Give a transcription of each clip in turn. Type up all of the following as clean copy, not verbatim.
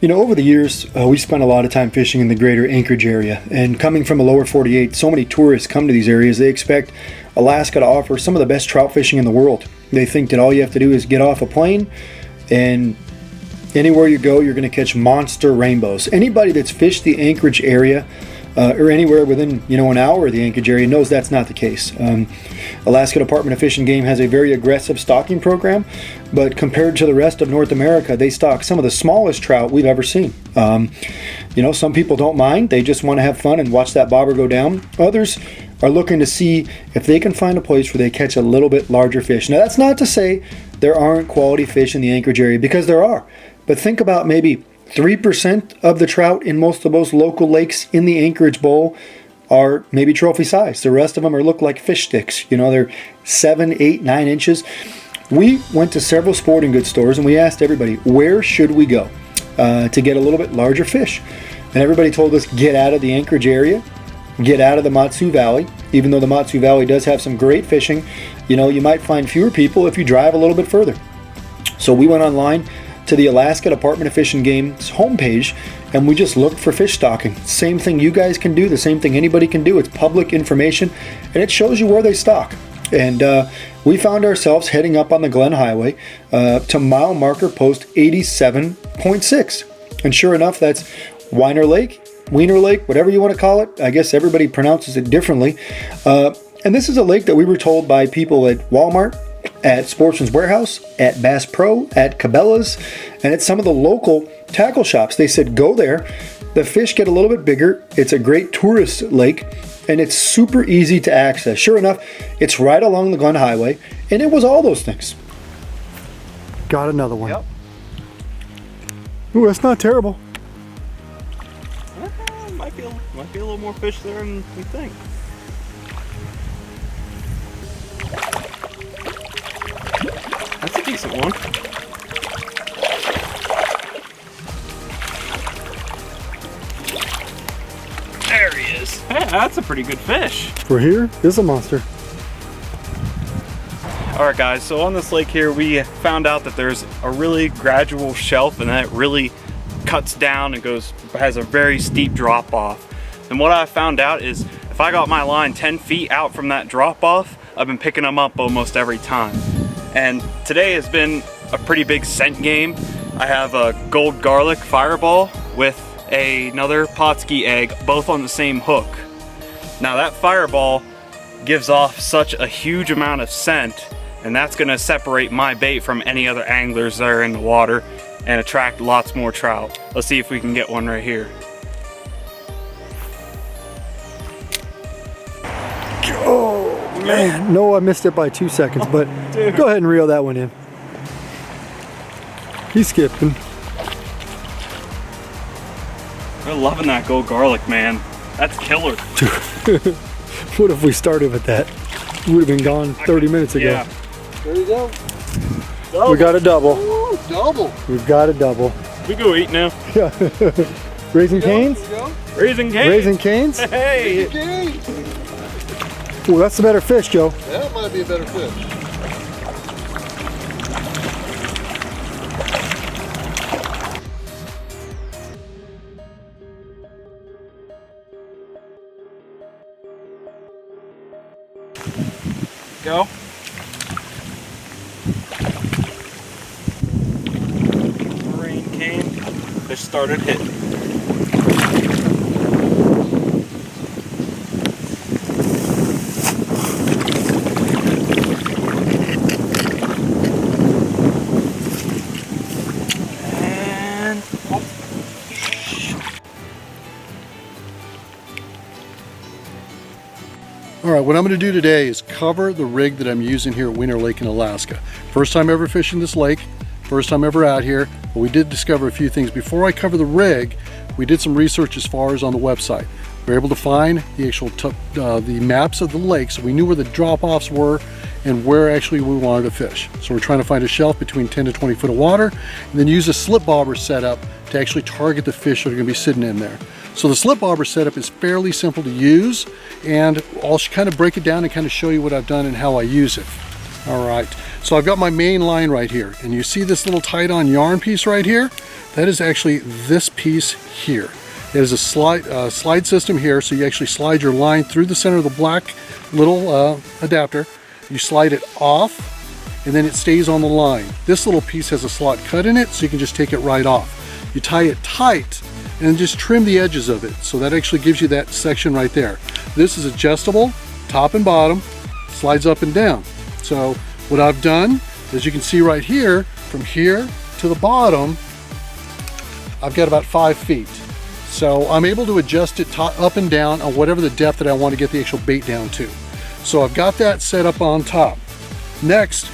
You know, over the years, we spent a lot of time fishing in the greater Anchorage area, and coming from the lower 48, so many tourists come to these areas, they expect Alaska to offer some of the best trout fishing in the world. They think that all you have to do is get off a plane, and anywhere you go, you're going to catch monster rainbows. Anybody that's fished the Anchorage area, or anywhere within, you know, an hour of the Anchorage area knows that's not the case. Alaska Department of Fish and Game has a very aggressive stocking program, but compared to the rest of North America, they stock some of the smallest trout we've ever seen. You know, some people don't mind. They just want to have fun and watch that bobber go down. Others are looking to see if they can find a place where they catch a little bit larger fish. Now, that's not to say there aren't quality fish in the Anchorage area, because there are. But think about maybe 3% of the trout in most of those local lakes in the Anchorage Bowl are maybe trophy size. The rest of them look like fish sticks. You know, they're 7, 8, 9 inches. We went to several sporting goods stores and we asked everybody, where should we go to get a little bit larger fish? And everybody told us, get out of the Anchorage area, get out of the Matsu Valley. Even though the Matsu Valley does have some great fishing, you know, you might find fewer people if you drive a little bit further. So we went online to the Alaska Department of Fish and Game's homepage, and we just looked for fish stocking. Same thing you guys can do, the same thing anybody can do. It's public information, and it shows you where they stock. And we found ourselves heading up on the Glen Highway to mile marker post 87.6. And sure enough, that's Weiner Lake, whatever you want to call it. I guess everybody pronounces it differently. And this is a lake that we were told by people at Walmart, at Sportsman's Warehouse, at Bass Pro, at Cabela's, and at some of the local tackle shops. They said, go there. The fish get a little bit bigger. It's a great tourist lake, and it's super easy to access. Sure enough, it's right along the Glen Highway, and it was all those things. Got another one. Yep. Ooh, that's not terrible. Might be a little more fish there than we think. That's a decent one. There he is. Hey, that's a pretty good fish. For here, this is a monster. All right, guys, so on this lake here, we found out that there's a really gradual shelf, and that it really cuts down and has a very steep drop off. And what I found out is if I got my line 10 feet out from that drop off, I've been picking them up almost every time. And today has been a pretty big scent game. I have a gold garlic fireball with another Potsky egg, both on the same hook. Now that fireball gives off such a huge amount of scent, and that's gonna separate my bait from any other anglers that are in the water and attract lots more trout. Let's see if we can get one right here. Oh man, no, I missed it by 2 seconds, but go ahead and reel that one in. He's skipping. We're loving that gold garlic, man. That's killer. What if we started with that? We would have been gone 30 minutes ago. Yeah. There you go. Double. We got a double. Ooh, double. We've got a double. We go eat now. Yeah. Raising Cane's? Raising Cane's. Raising Cane's? Hey. Raising Cane's. Ooh, that's the better fish, Joe. That might be a better fish. Go. Rain came. Fish started hitting. All right, what I'm going to do today is cover the rig that I'm using here at Weiner Lake in Alaska. First time ever fishing this lake, first time ever out here, but we did discover a few things. Before I cover the rig, we did some research as far as on the website. We were able to find the actual the maps of the lake, so we knew where the drop-offs were and where actually we wanted to fish. So we're trying to find a shelf between 10 to 20 foot of water, and then use a slip bobber setup to actually target the fish that are going to be sitting in there. So the slip bobber setup is fairly simple to use, and I'll kind of break it down and kind of show you what I've done and how I use it. All right, so I've got my main line right here, and you see this little tied-on yarn piece right here? That is actually this piece here. It is a slide system here, so you actually slide your line through the center of the black little adapter. You slide it off, and then it stays on the line. This little piece has a slot cut in it, so you can just take it right off. You tie it tight, and just trim the edges of it. So that actually gives you that section right there. This is adjustable, top and bottom, slides up and down. So what I've done, as you can see right here, from here to the bottom, I've got about 5 feet. So I'm able to adjust it up and down on whatever the depth that I want to get the actual bait down to. So I've got that set up on top. Next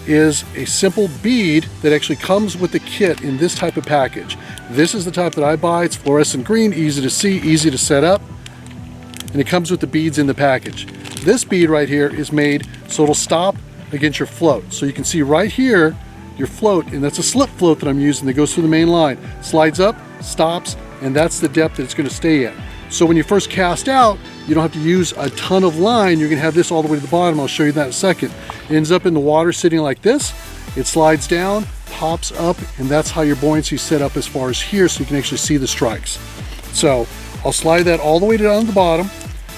is a simple bead that actually comes with the kit in this type of package. This is the type that I buy. It's fluorescent green, easy to see, easy to set up, and it comes with the beads in the package. This bead right here is made so it'll stop against your float. So you can see right here your float, and that's a slip float that I'm using that goes through the main line. Slides up, stops, and that's the depth that it's going to stay at. So when you first cast out, you don't have to use a ton of line. You're going to have this all the way to the bottom. I'll show you that in a second. It ends up in the water sitting like this. It slides down, pops up, and that's how your buoyancy is set up as far as here, so you can actually see the strikes. So I'll slide that all the way down to the bottom.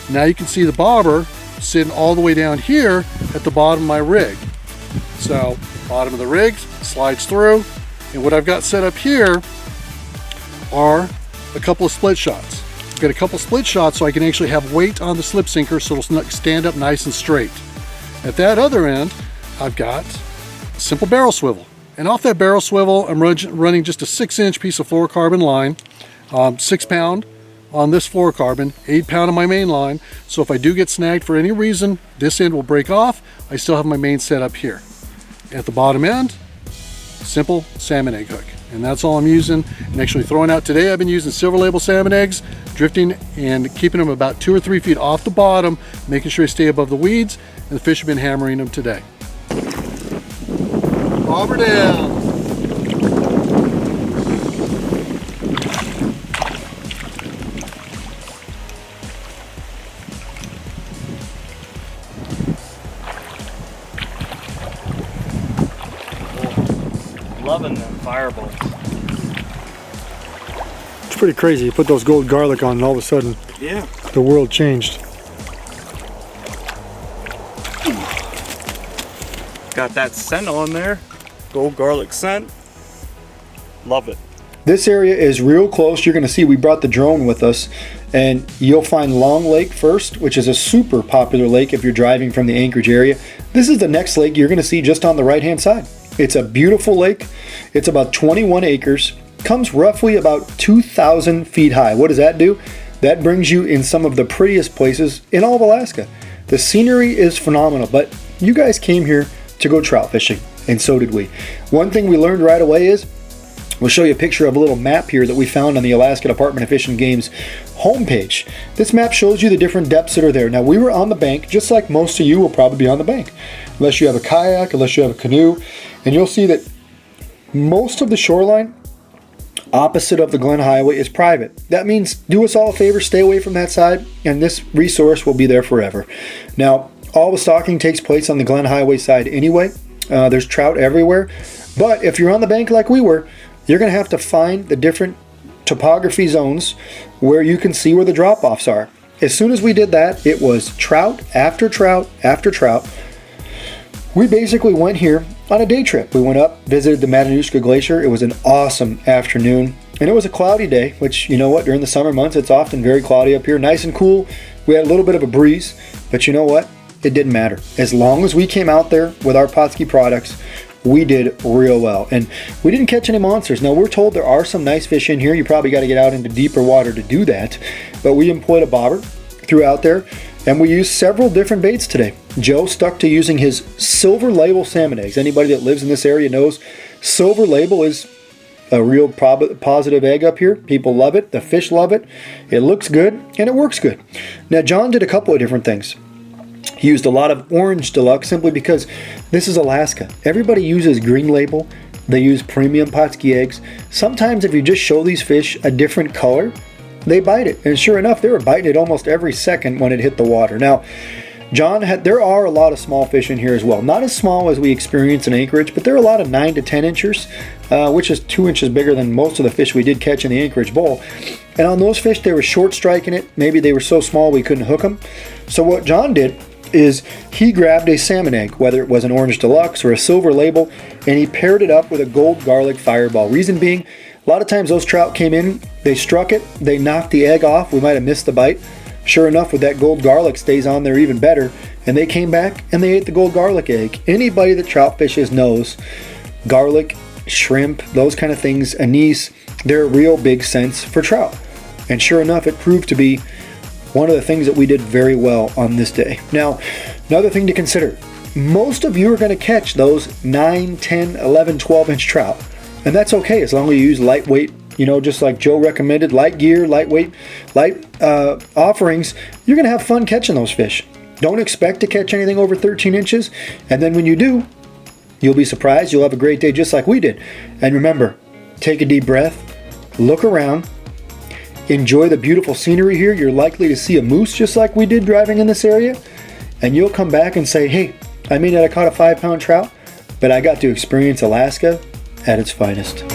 Now you can see the bobber sitting all the way down here at the bottom of my rig. So bottom of the rig slides through, and what I've got set up here are a couple of split shots. I've got a couple split shots so I can actually have weight on the slip sinker so it'll stand up nice and straight. At that other end, I've got a simple barrel swivel. And off that barrel swivel, I'm running just a 6-inch piece of fluorocarbon line, 6 pound on this fluorocarbon, 8 pound on my main line. So if I do get snagged for any reason, this end will break off. I still have my main set up here. At the bottom end, simple salmon egg hook. And that's all I'm using. And actually throwing out today, I've been using silver label salmon eggs, drifting and keeping them about 2 or 3 feet off the bottom, making sure they stay above the weeds, and the fish have been hammering them today. Bobber down. Loving them fireballs. It's pretty crazy. You put those gold garlic on and all of a sudden, Yeah. the world changed. Got that scent on there. Gold garlic scent. Love it. This area is real close. You're going to see we brought the drone with us, and you'll find Long Lake first, which is a super popular lake if you're driving from the Anchorage area. This is the next lake you're going to see just on the right hand side. It's a beautiful lake. It's about 21 acres. Comes roughly about 2,000 feet high. What does that do? That brings you in some of the prettiest places in all of Alaska. The scenery is phenomenal, but you guys came here to go trout fishing, and so did we. One thing we learned right away is, we'll show you a picture of a little map here that we found on the Alaska Department of Fish and Game's homepage. This map shows you the different depths that are there. Now, we were on the bank, just like most of you will probably be on the bank, unless you have a kayak, unless you have a canoe, and you'll see that most of the shoreline opposite of the Glen Highway is private. That means do us all a favor, stay away from that side, and this resource will be there forever. Now, all the stocking takes place on the Glen Highway side anyway. There's trout everywhere, but if you're on the bank like we were, you're going to have to find the different topography zones where you can see where the drop-offs are. As soon as we did that, it was trout after trout after trout. We basically went here on a day trip. We went up, visited the Matanuska Glacier. It was an awesome afternoon, and it was a cloudy day, which, you know what, during the summer months, it's often very cloudy up here, nice and cool. We had a little bit of a breeze, but you know what? It didn't matter. As long as we came out there with our Potsky products, we did real well, and we didn't catch any monsters. Now, we're told there are some nice fish in here. You probably got to get out into deeper water to do that, but we employed a bobber, threw out there, and we used several different baits today. Joe stuck to using his silver label salmon eggs. Anybody that lives in this area knows silver label is a real positive egg up here. People love it. The fish love it. It looks good, and it works good. Now, John did a couple of different things. He used a lot of orange deluxe simply because this is Alaska. Everybody uses green label. They use premium Potsky eggs. Sometimes if you just show these fish a different color, they bite it. And sure enough, they were biting it almost every second when it hit the water. Now, There are a lot of small fish in here as well. Not as small as we experience in Anchorage, but there are a lot of 9 to 10 inchers, which is 2 inches bigger than most of the fish we did catch in the Anchorage Bowl. And on those fish, they were short striking it. Maybe they were so small we couldn't hook them. So what John did is he grabbed a salmon egg, whether it was an orange deluxe or a silver label, and he paired it up with a gold garlic fireball. Reason being, a lot of times those trout came in, they struck it, they knocked the egg off, we might have missed the bite. Sure enough, with that gold garlic stays on there even better, and they came back and they ate the gold garlic egg. Anybody that trout fishes knows garlic, shrimp, those kind of things, anise, they're a real big sense for trout. And sure enough, it proved to be one of the things that we did very well on this day. Now, another thing to consider, most of you are going to catch those 9, 10, 11, 12 inch trout. And that's okay as long as you use lightweight, just like Joe recommended, light gear, lightweight, light offerings. You're going to have fun catching those fish. Don't expect to catch anything over 13 inches. And then when you do, you'll be surprised. You'll have a great day just like we did. And remember, take a deep breath, look around, enjoy the beautiful scenery here. You're likely to see a moose just like we did driving in this area. And you'll come back and say, hey, I may not have caught a 5-pound trout, but I got to experience Alaska at its finest.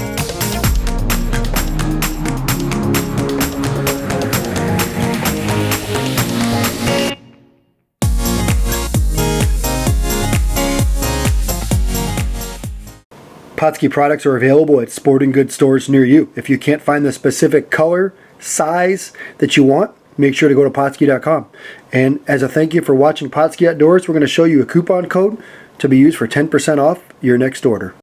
Potsky products are available at sporting goods stores near you. If you can't find the specific color, size that you want, make sure to go to Pautzke.com. And as a thank you for watching Pautzke Outdoors, we're going to show you a coupon code to be used for 10% off your next order.